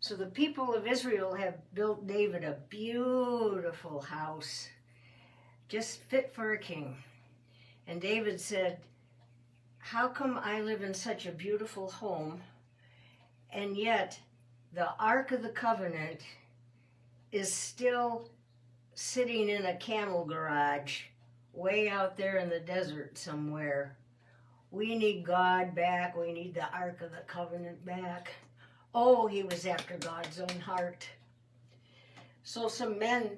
So the people of Israel have built David a beautiful house, just fit for a king. And David said, how come I live in such a beautiful home, and yet the Ark of the Covenant is still sitting in a camel garage way out there in the desert somewhere? We need God back. We need the Ark of the Covenant back. Oh, he was after God's own heart. So some men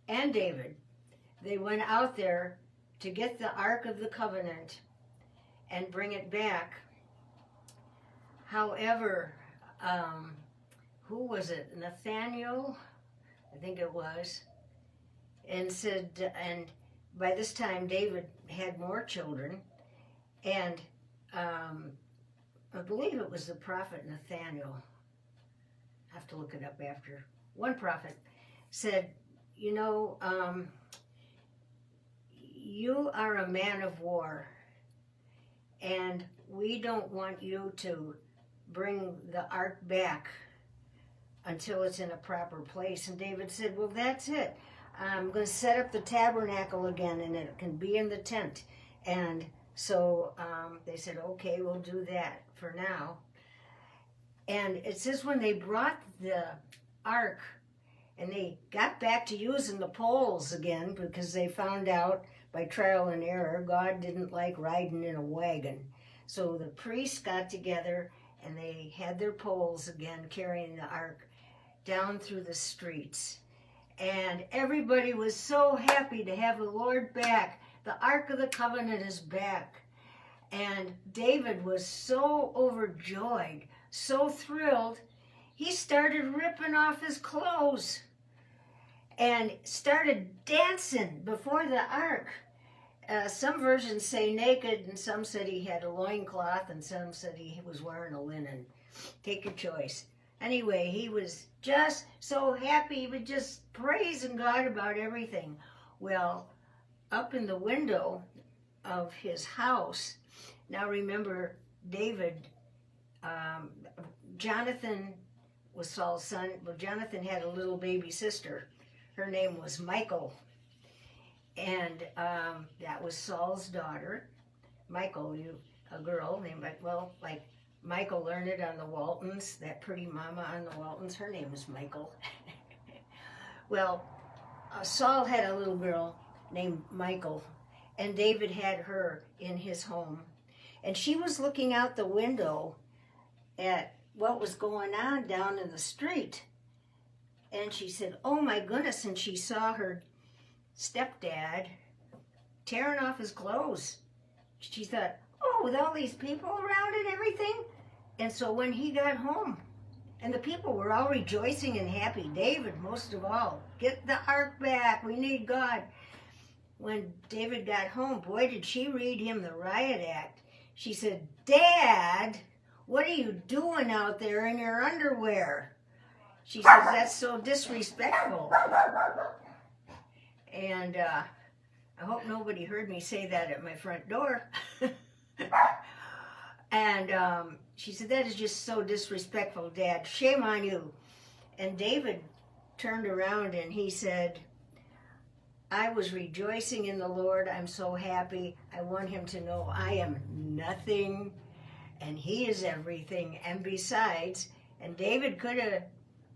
and David, they went out there to get the Ark of the Covenant and bring it back. However, who was it? Nathaniel, I think it was, and said, and by this time David had more children, and I believe it was the prophet Nathaniel. I have to look it up after. One prophet said, you know, you are a man of war, and we don't want you to bring the ark back until it's in a proper place. And David said, well, that's it. I'm going to set up the tabernacle again, and it can be in the tent. And so they said, okay, we'll do that for now. And it says when they brought the ark and they got back to using the poles again, because they found out by trial and error God didn't like riding in a wagon. So the priests got together and they had their poles again carrying the ark down through the streets. And everybody was so happy to have the Lord back. The Ark of the Covenant is back. And David was so overjoyed, so thrilled, he started ripping off his clothes and started dancing before the ark. Some versions say naked, and some said he had a loincloth, and some said he was wearing a linen. Take your choice. Anyway, he was just so happy. He was just praising God about everything. Well, up in the window of his house, now remember, David, Jonathan was Saul's son. Well, Jonathan had a little baby sister. Her name was Michal. And that was Saul's daughter. Michal, a girl named, well, like Michael learned it on the Waltons, that pretty mama on the Waltons, her name was Michal. Well, Saul had a little girl named Michal, and David had her in his home. And she was looking out the window at what was going on down in the street. And she said, oh my goodness, and she saw her stepdad tearing off his clothes. She thought, oh, with all these people around and everything. And so when he got home, and the people were all rejoicing and happy, David most of all, get the ark back, we need God. When David got home, boy, did she read him the riot act. She said, Dad, what are you doing out there in your underwear? She says, that's so disrespectful. And I hope nobody heard me say that at my front door. And she said, that is just so disrespectful, Dad. Shame on you. And David turned around and he said, I was rejoicing in the Lord. I'm so happy. I want him to know I am nothing and he is everything. And besides, and David could have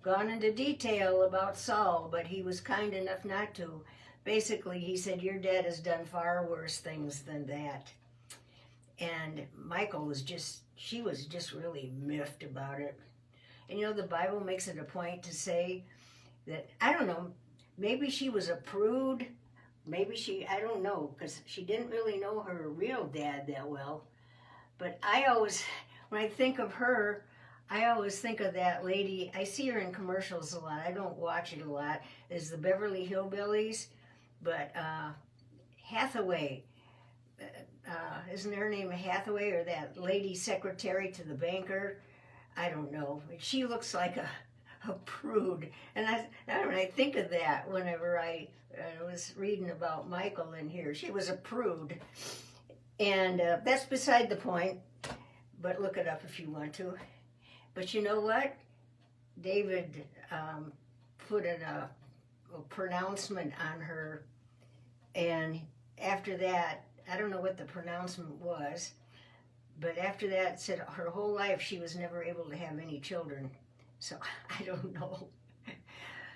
gone into detail about Saul, but he was kind enough not to. Basically, he said, your dad has done far worse things than that. And Michal was just, she was just really miffed about it. And you know, the Bible makes it a point to say that, I don't know, maybe she was a prude, maybe she, I don't know, because she didn't really know her real dad that well. But I always, when I think of her, I always think of that lady. I see her in commercials a lot. I don't watch it a lot. Is the Beverly Hillbillies, but Hathaway, isn't her name Hathaway, or that lady secretary to the banker? I don't know. She looks like a prude, and when I think of that, whenever I was reading about Michal in here, she was a prude, and that's beside the point. But look it up if you want to. But you know what? David put in a pronouncement on her, and after that, I don't know what the pronouncement was, but after that it said her whole life she was never able to have any children. So I don't know.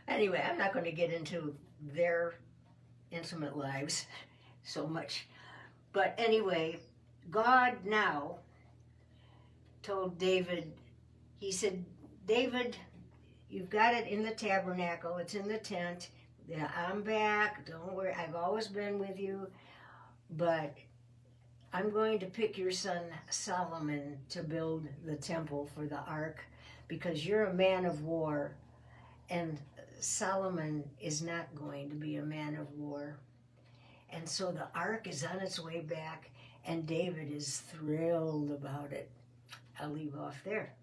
Anyway, I'm not going to get into their intimate lives so much. But anyway, God now told David, he said, David, you've got it in the tabernacle, it's in the tent. Yeah, I'm back, don't worry, I've always been with you, but I'm going to pick your son Solomon to build the temple for the ark, because you're a man of war, and Solomon is not going to be a man of war. And so the ark is on its way back, and David is thrilled about it. I'll leave off there.